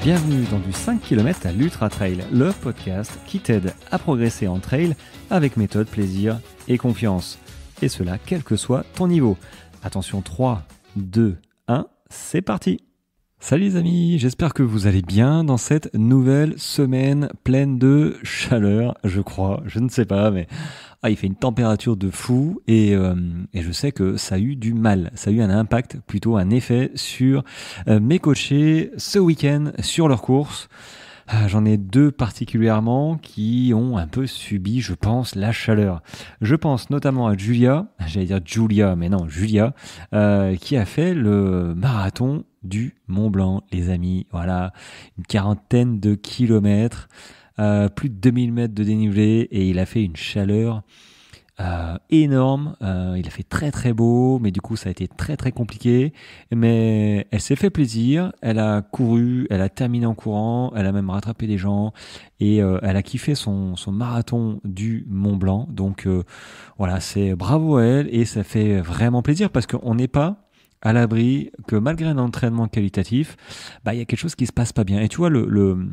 Bienvenue dans du 5 km à l'Ultra Trail, le podcast qui t'aide à progresser en trail avec méthode, plaisir et confiance. Et cela quel que soit ton niveau. Attention, 3, 2, 1, c'est parti! Salut les amis, j'espère que vous allez bien dans cette nouvelle semaine pleine de chaleur, je crois, je ne sais pas, mais il fait une température de fou et je sais que ça a eu du mal, ça a eu un impact, plutôt un effet sur mes coachés ce week-end sur leur course. J'en ai deux particulièrement qui ont un peu subi, je pense, la chaleur. Je pense notamment à Julia, j'allais dire Julia, mais non, Julia, qui a fait le marathon du Mont Blanc, les amis. Voilà, une quarantaine de kilomètres, plus de 2000 mètres de dénivelé, et il a fait une chaleur énorme. Il a fait très très beau, mais du coup ça a été très très compliqué, mais elle s'est fait plaisir, elle a couru, elle a terminé en courant, elle a même rattrapé des gens et elle a kiffé son marathon du Mont Blanc. Donc voilà, c'est bravo à elle et ça fait vraiment plaisir parce qu'on n'est pas à l'abri que malgré un entraînement qualitatif, il y a quelque chose qui se passe pas bien. Et tu vois, le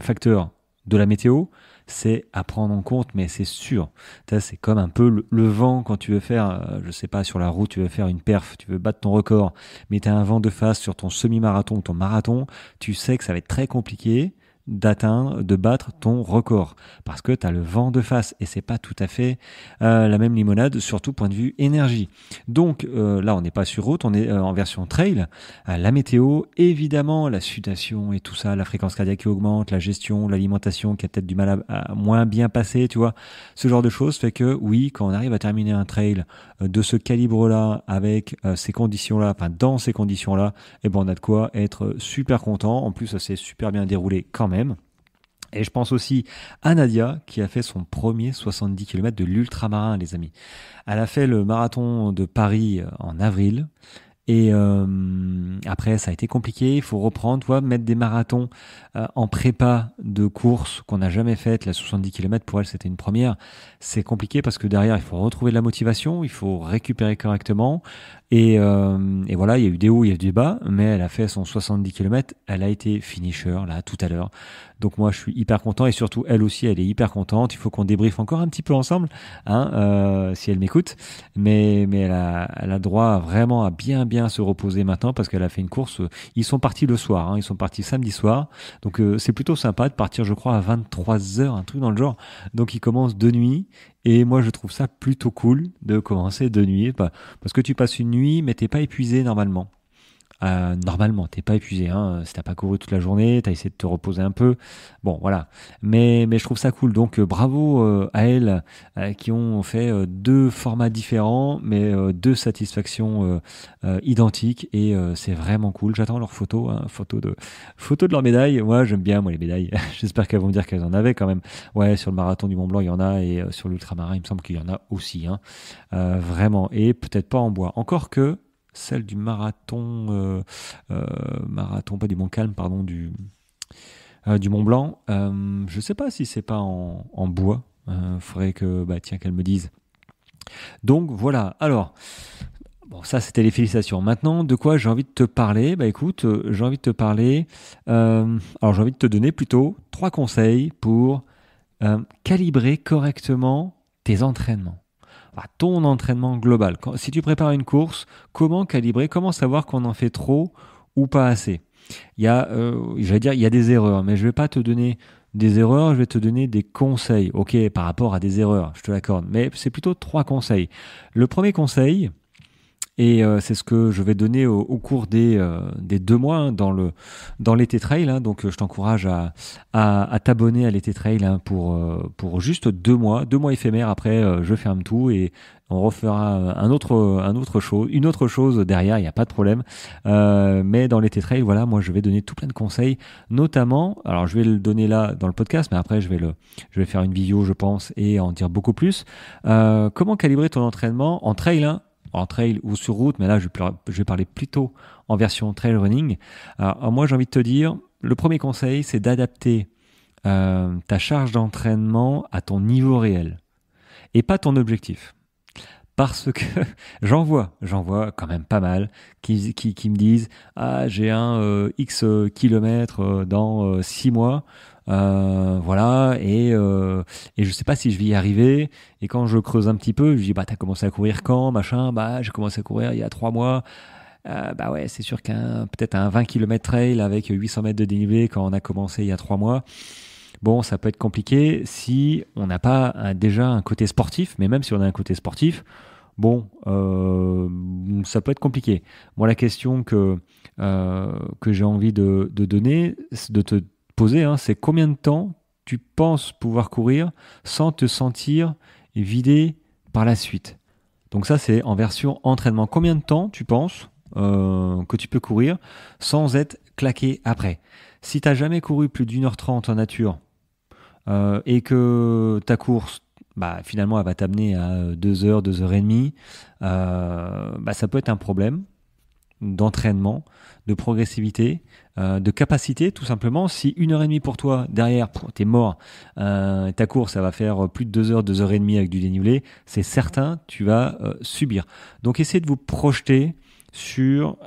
facteur de la météo, c'est à prendre en compte, mais c'est sûr. C'est comme un peu le vent quand tu veux faire, je sais pas, sur la route, tu veux faire une perf, tu veux battre ton record, mais tu as un vent de face sur ton semi-marathon ou ton marathon, tu sais que ça va être très compliqué de battre ton record parce que tu as le vent de face et c'est pas tout à fait la même limonade, surtout point de vue énergie. Donc là on n'est pas sur route, on est en version trail. La météo, évidemment, la sudation et tout ça, la fréquence cardiaque qui augmente, la gestion, l'alimentation qui a peut-être du mal à moins bien passer, tu vois, ce genre de choses fait que oui, quand on arrive à terminer un trail de ce calibre-là avec ces conditions-là, enfin dans ces conditions-là, on a de quoi être super content. En plus ça s'est super bien déroulé quand même. Et je pense aussi à Nadia qui a fait son premier 70 km de l'ultramarin, les amis. Elle a fait le marathon de Paris en avril. Et après, ça a été compliqué. Il faut reprendre, tu vois, mettre des marathons en prépa de course qu'on n'a jamais faite. La 70 km, pour elle, c'était une première. C'est compliqué parce que derrière, il faut retrouver de la motivation, il faut récupérer correctement. Et voilà, il y a eu des hauts, il y a eu des bas, mais elle a fait son 70 km. Elle a été finisher, là, tout à l'heure. Donc moi, je suis hyper content et surtout, elle aussi, elle est hyper contente. Il faut qu'on débriefe encore un petit peu ensemble, si elle m'écoute. Mais elle a droit vraiment à bien se reposer maintenant parce qu'elle a fait une course. Ils sont partis le soir, ils sont partis samedi soir. Donc c'est plutôt sympa de partir, je crois, à 23h, un truc dans le genre. Donc ils commencent de nuit. Et moi, je trouve ça plutôt cool de commencer de nuit, parce que tu passes une nuit, mais t'es pas épuisé normalement. Normalement, t'es pas épuisé, si t'as pas couru toute la journée, t'as essayé de te reposer un peu. Bon, voilà. Mais je trouve ça cool. Donc, bravo à elles qui ont fait deux formats différents, mais deux satisfactions identiques. Et c'est vraiment cool. J'attends leurs photos, photos de leurs médailles. Moi, j'aime bien les médailles. J'espère qu'elles vont me dire qu'elles en avaient quand même. Ouais, sur le marathon du Mont Blanc, il y en a, et sur l'ultramarin, il me semble qu'il y en a aussi. Vraiment. Et peut-être pas en bois. Encore que celle du marathon, pas du Mont Calme, pardon, du Mont Blanc. Je sais pas si c'est pas en bois. Faudrait que, qu'elle me dise. Donc voilà. Alors, bon, ça c'était les félicitations. Maintenant, de quoi j'ai envie de te parler? Écoute, j'ai envie de te parler. Alors, j'ai envie de te donner plutôt 3 conseils pour calibrer correctement tes entraînements. Ton entraînement global. Si tu prépares une course, comment calibrer, comment savoir qu'on en fait trop ou pas assez? Il y a, il y a des erreurs, mais je vais pas te donner des erreurs, je vais te donner des conseils. Ok, par rapport à des erreurs, je te l'accorde, mais c'est plutôt 3 conseils. Le premier conseil, et c'est ce que je vais donner au cours des 2 mois dans l'été trail. Donc je t'encourage à t'abonner à l'été trail pour juste 2 mois, 2 mois éphémères. Après je ferme tout et on refera une autre chose derrière. Il n'y a pas de problème. Mais dans l'été trail, voilà, moi je vais donner tout plein de conseils, notamment. Alors je vais le donner là dans le podcast, mais après je vais faire une vidéo, je pense, et en dire beaucoup plus. Comment calibrer ton entraînement en trail, en trail ou sur route, mais là je vais parler plutôt en version trail running. Alors moi j'ai envie de te dire, le premier conseil c'est d'adapter ta charge d'entraînement à ton niveau réel et pas ton objectif. Parce que j'en vois quand même pas mal qui me disent ah j'ai un X kilomètres dans 6 mois, voilà et je sais pas si je vais y arriver. Et quand je creuse un petit peu, je dis bah t'as commencé à courir quand machin, bah j'ai commencé à courir il y a 3 mois. Bah ouais, c'est sûr peut-être un 20 km trail avec 800 mètres de dénivelé quand on a commencé il y a 3 mois. Bon, ça peut être compliqué si on n'a pas déjà un côté sportif, mais même si on a un côté sportif, bon, ça peut être compliqué. Moi, la question que j'ai envie de donner, de te poser, hein, c'est combien de temps tu penses pouvoir courir sans te sentir vidé par la suite. Donc ça, c'est en version entraînement. Combien de temps tu penses que tu peux courir sans être claqué après? Si tu n'as jamais couru plus d'1h30 en nature, et que ta course, bah, finalement, elle va t'amener à 2 heures, 2 heures et demie, bah, ça peut être un problème d'entraînement, de progressivité, de capacité, tout simplement. Si 1 heure et demie pour toi, derrière, t'es mort, ta course, ça va faire plus de 2 heures, 2 heures et demie avec du dénivelé, c'est certain, tu vas subir. Donc, essayez de vous projeter sur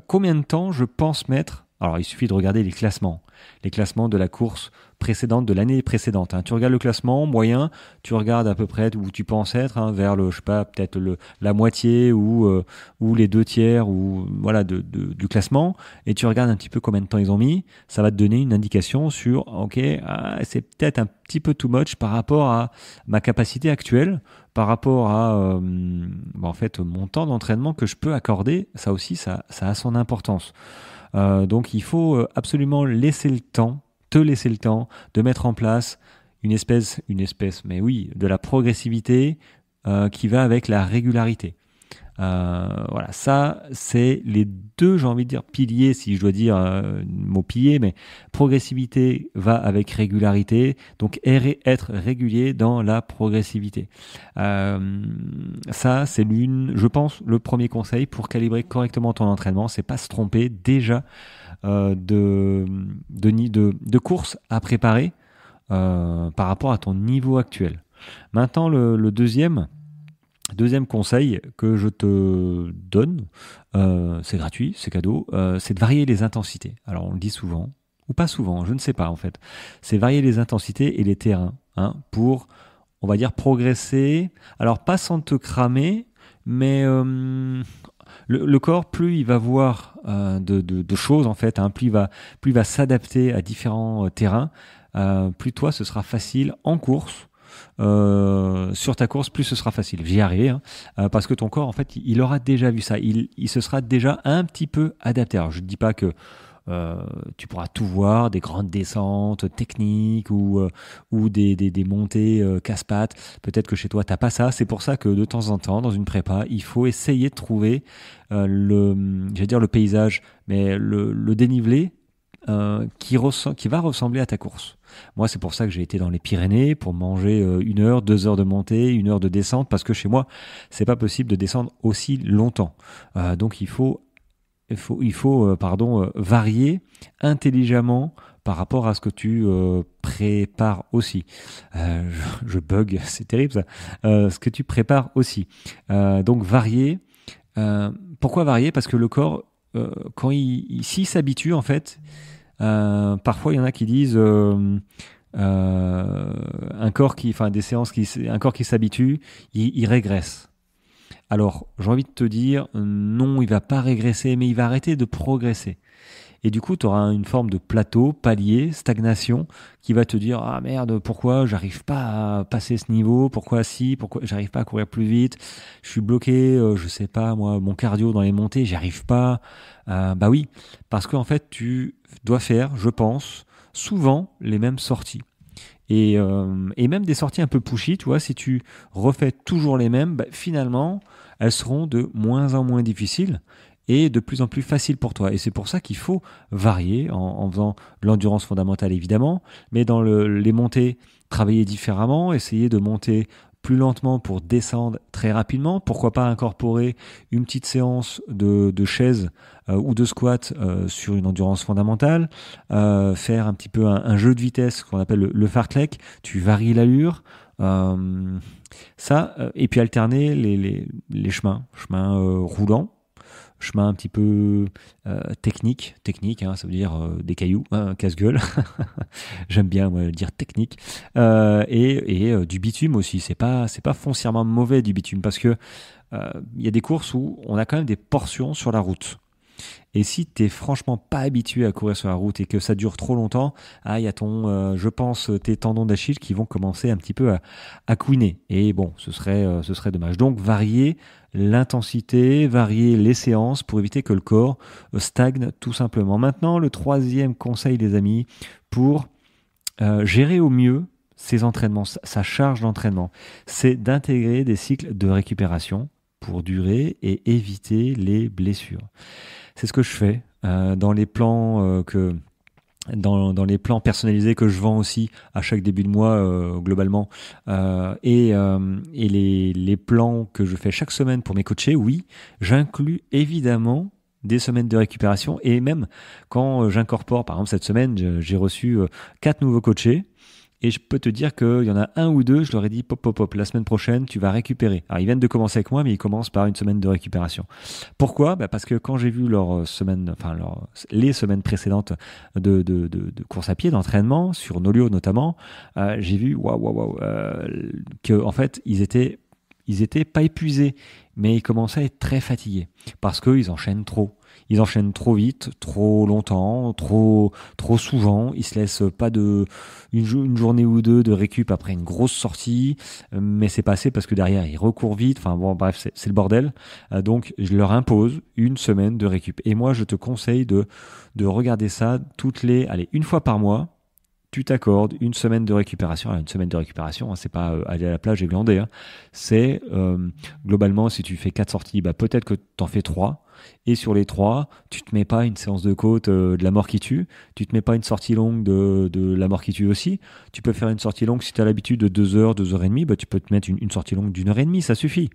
combien de temps je pense mettre. Alors, il suffit de regarder les classements de la course précédente, de l'année précédente. Hein. Tu regardes le classement moyen, tu regardes à peu près où tu penses être, hein, vers le, je sais pas, peut-être la moitié ou les 2 tiers ou voilà du classement, et tu regardes un petit peu combien de temps ils ont mis. Ça va te donner une indication sur, ok, c'est peut-être un petit peu too much par rapport à ma capacité actuelle, par rapport à en fait mon temps d'entraînement que je peux accorder. Ça aussi, ça a son importance. Donc il faut absolument te laisser le temps de mettre en place mais oui, de la progressivité qui va avec la régularité. Voilà, ça c'est les deux, j'ai envie de dire, piliers, si je dois dire le mot pilier, mais progressivité va avec régularité, donc être régulier dans la progressivité. Ça c'est je pense, le premier conseil pour calibrer correctement ton entraînement, c'est pas se tromper déjà de courses à préparer par rapport à ton niveau actuel. Maintenant, le deuxième conseil que je te donne, c'est gratuit, c'est cadeau, c'est de varier les intensités. Alors on le dit souvent, ou pas souvent, je ne sais pas en fait. C'est varier les intensités et les terrains, hein, pour, on va dire, progresser. Alors pas sans te cramer, mais le corps, plus il va voir de choses en fait, hein, plus il va s'adapter à différents terrains, plus toi ce sera facile en course. Sur ta course, plus ce sera facile. J'y arrive, hein, parce que ton corps, en fait, il aura déjà vu ça. Il se sera déjà un petit peu adapté. Alors, je ne dis pas que tu pourras tout voir, des grandes descentes techniques ou des montées casse-pattes. Peut-être que chez toi, tu n'as pas ça. C'est pour ça que de temps en temps, dans une prépa, il faut essayer de trouver le paysage, mais le dénivelé qui va ressembler à ta course. Moi, c'est pour ça que j'ai été dans les Pyrénées pour manger 1 heure, 2 heures de montée, 1 heure de descente, parce que chez moi, c'est pas possible de descendre aussi longtemps. Donc, il faut varier intelligemment par rapport à ce que tu prépares aussi. Je bug, c'est terrible ça. Ce que tu prépares aussi. Donc, varier. Pourquoi varier? Parce que le corps, quand s'il s'habitue, en fait, parfois il y en a qui disent un corps qui s'habitue, il régresse. Alors j'ai envie de te dire non, il va pas régresser, mais il va arrêter de progresser. Et du coup, tu auras une forme de plateau, palier, stagnation, qui va te dire ah merde, pourquoi j'arrive pas à passer ce niveau, pourquoi j'arrive pas à courir plus vite, je suis bloqué, je sais pas moi, mon cardio dans les montées, j'y arrive pas. Bah oui, parce qu'en fait, tu dois faire, je pense, souvent les mêmes sorties. Et même des sorties un peu pushy, tu vois, si tu refais toujours les mêmes, bah, finalement, elles seront de moins en moins difficiles et de plus en plus faciles pour toi. Et c'est pour ça qu'il faut varier en faisant l'endurance fondamentale, évidemment, mais dans les montées, travailler différemment, essayer de monter plus lentement pour descendre très rapidement. Pourquoi pas incorporer une petite séance de chaise ou de squat sur une endurance fondamentale, faire un petit peu un jeu de vitesse qu'on appelle le fartlek, tu varies l'allure, et puis alterner les chemins roulants, chemin un petit peu technique, hein, ça veut dire des cailloux, hein, casse-gueule. J'aime bien dire technique. Et du bitume aussi. C'est pas foncièrement mauvais du bitume parce que y a des courses où on a quand même des portions sur la route. Et si t'es franchement pas habitué à courir sur la route et que ça dure trop longtemps, il y a je pense, tes tendons d'Achille qui vont commencer un petit peu à couiner. Et bon, ce serait dommage. Donc, varier l'intensité, varier les séances pour éviter que le corps stagne tout simplement. Maintenant, le troisième conseil, les amis, pour gérer au mieux ses entraînements, sa charge d'entraînement, c'est d'intégrer des cycles de récupération pour durer et éviter les blessures. C'est ce que je fais dans les plans dans les plans personnalisés que je vends aussi à chaque début de mois globalement et les plans que je fais chaque semaine pour mes coachés. Oui, j'inclus évidemment des semaines de récupération et même quand j'incorpore, par exemple cette semaine, j'ai reçu 4 nouveaux coachés. Et je peux te dire qu'il y en a un ou deux, je leur ai dit pop, la semaine prochaine, tu vas récupérer. Alors, ils viennent de commencer avec moi, mais ils commencent par une semaine de récupération. Pourquoi ? Parce que quand j'ai vu les semaines précédentes de course à pied, d'entraînement, sur Nolio notamment, j'ai vu, que en fait, ils étaient pas épuisés, mais ils commençaient à être très fatigués parce qu'ils enchaînent trop. Ils enchaînent trop vite, trop longtemps, trop souvent. Ils se laissent pas une journée ou deux de récup après une grosse sortie, mais c'est pas assez parce que derrière ils recourent vite. Enfin bon, bref, c'est le bordel. Donc je leur impose une semaine de récup. Et moi, je te conseille de regarder ça une fois par mois. Tu t'accordes une semaine de récupération. Alors, une semaine de récupération, hein, c'est pas aller à la plage et glander. Hein. C'est globalement, si tu fais 4 sorties, peut-être que tu en fais 3. Et sur les 3, tu te mets pas une séance de côte de la mort qui tue. Tu te mets pas une sortie longue de la mort qui tue aussi. Tu peux faire une sortie longue si tu as l'habitude de 2 heures, 2 heures et demie. Tu peux te mettre une sortie longue d'1 heure et demie, ça suffit.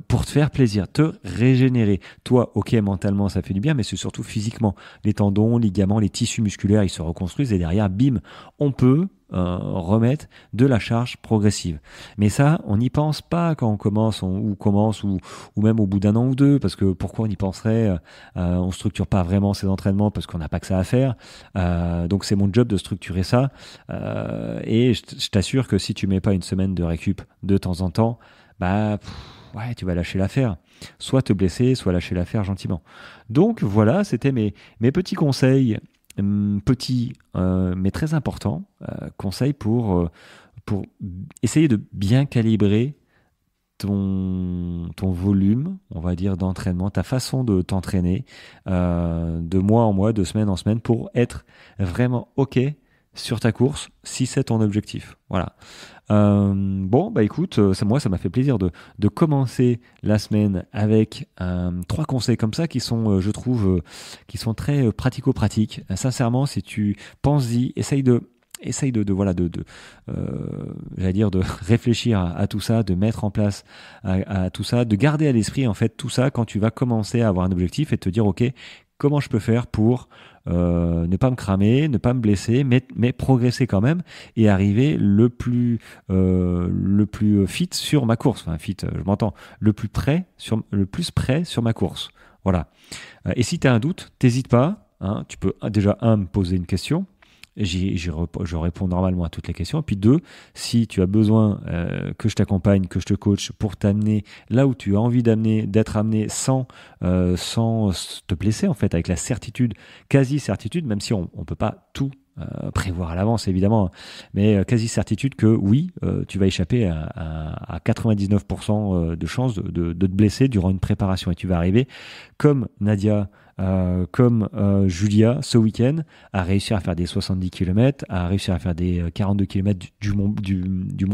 Pour te faire plaisir, te régénérer. Toi, ok, mentalement, ça fait du bien, mais c'est surtout physiquement. Les tendons, ligaments, les tissus musculaires, ils se reconstruisent et derrière, bim, on peut remettre de la charge progressive. Mais ça, on n'y pense pas quand on commence, ou même au bout d'un an ou deux, parce que pourquoi on y penserait on structure pas vraiment ses entraînements parce qu'on n'a pas que ça à faire. Donc c'est mon job de structurer ça. Et je t'assure que si tu mets pas une semaine de récup de temps en temps, tu vas lâcher l'affaire. Soit te blesser, soit lâcher l'affaire gentiment. Donc voilà, c'était mes petits conseils, mais très importants, conseils pour essayer de bien calibrer ton volume, on va dire, d'entraînement, ta façon de t'entraîner de mois en mois, de semaine en semaine, pour être vraiment OK sur ta course, si c'est ton objectif. Voilà. Écoute, moi, ça m'a fait plaisir de commencer la semaine avec 3 conseils comme ça qui sont, je trouve, qui sont très pratico-pratiques. Sincèrement, si tu penses-y, essaye de réfléchir à tout ça, de mettre en place à tout ça, de garder à l'esprit en fait tout ça quand tu vas commencer à avoir un objectif et te dire ok, comment je peux faire pour ne pas me cramer, ne pas me blesser, mais progresser quand même et arriver le plus fit sur ma course. Enfin, fit, je m'entends, le plus près sur ma course. Voilà. Et si tu as un doute, t'hésites pas. Hein, tu peux déjà me poser une question. Je réponds normalement à toutes les questions. Et puis 2, si tu as besoin que je t'accompagne, que je te coach pour t'amener là où tu as envie d'être amené sans te blesser en fait, avec la certitude, quasi-certitude, même si on peut pas tout prévoir à l'avance évidemment, mais quasi-certitude que oui, tu vas échapper à 99% de chances de te blesser durant une préparation et tu vas arriver comme Nadia, comme Julia ce week-end, à réussir à faire des 70 km, à réussir à faire des 42 km du Mont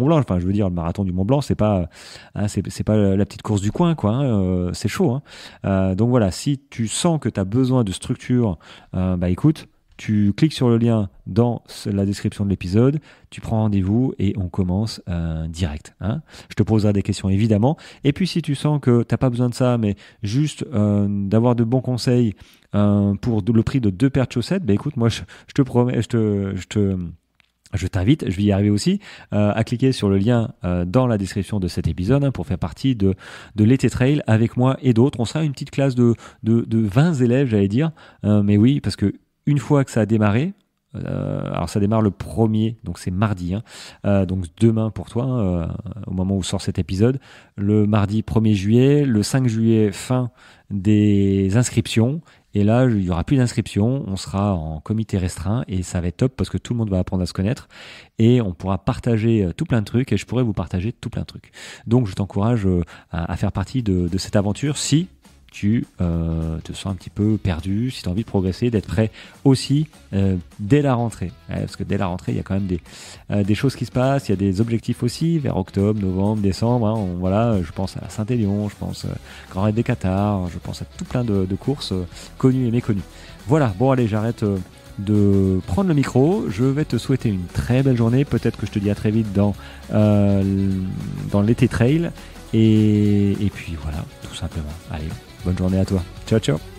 Blanc. Enfin, je veux dire, le marathon du Mont Blanc, c'est pas la petite course du coin, quoi. C'est chaud. Hein. Donc voilà, si tu sens que tu as besoin de structure, écoute, Tu cliques sur le lien dans la description de l'épisode, tu prends rendez-vous et on commence direct. Je te poserai des questions évidemment. Et puis si tu sens que tu n'as pas besoin de ça, mais juste d'avoir de bons conseils pour le prix de 2 paires de chaussettes, écoute, moi je te promets, je t'invite, je vais y arriver aussi, à cliquer sur le lien dans la description de cet épisode pour faire partie de l'été trail avec moi et d'autres. On sera une petite classe de 20 élèves, j'allais dire. Mais oui, parce que une fois que ça a démarré, alors ça démarre le 1er, donc c'est mardi, donc demain pour toi, au moment où sort cet épisode, le mardi 1er juillet, le 5 juillet, fin des inscriptions. Et là, il n'y aura plus d'inscription, on sera en comité restreint et ça va être top parce que tout le monde va apprendre à se connaître et on pourra partager tout plein de trucs et je pourrai vous partager tout plein de trucs. Donc, je t'encourage à faire partie de cette aventure si tu te sens un petit peu perdu, si tu as envie de progresser, d'être prêt aussi dès la rentrée. Parce que dès la rentrée, il y a quand même des choses qui se passent, il y a des objectifs aussi vers octobre, novembre, décembre. Voilà, je pense à la Saint-Élion, je pense Grand Raid des Cathares, je pense à tout plein de courses connues et méconnues. Voilà, bon allez, j'arrête de prendre le micro. Je vais te souhaiter une très belle journée. Peut-être que je te dis à très vite dans l'été trail. Et puis voilà, tout simplement. Allez, bonne journée à toi. Ciao, ciao.